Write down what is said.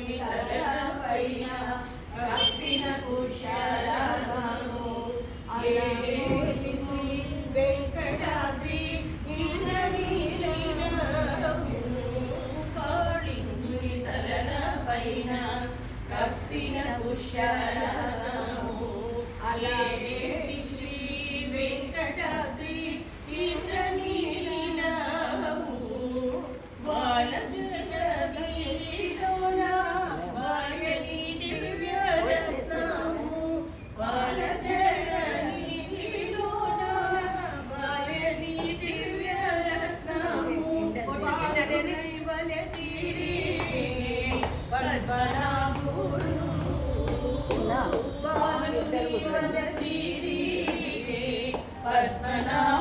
పైన కప్పిన కుశలము శ్రీ వెంకటాద్రి కాళింగుని తలన పైన కప్పిన కుశలము అలేటి శ్రీ వెంకటాద్రి ఇంద్రనీలము బాలజన వీరోల బాయని దివ్యరత్నము బాలజని వీరోల బాయని దివ్యరత్నము వలె తీరి పద్మనాభుడు వలె తీరి పద్మనాభ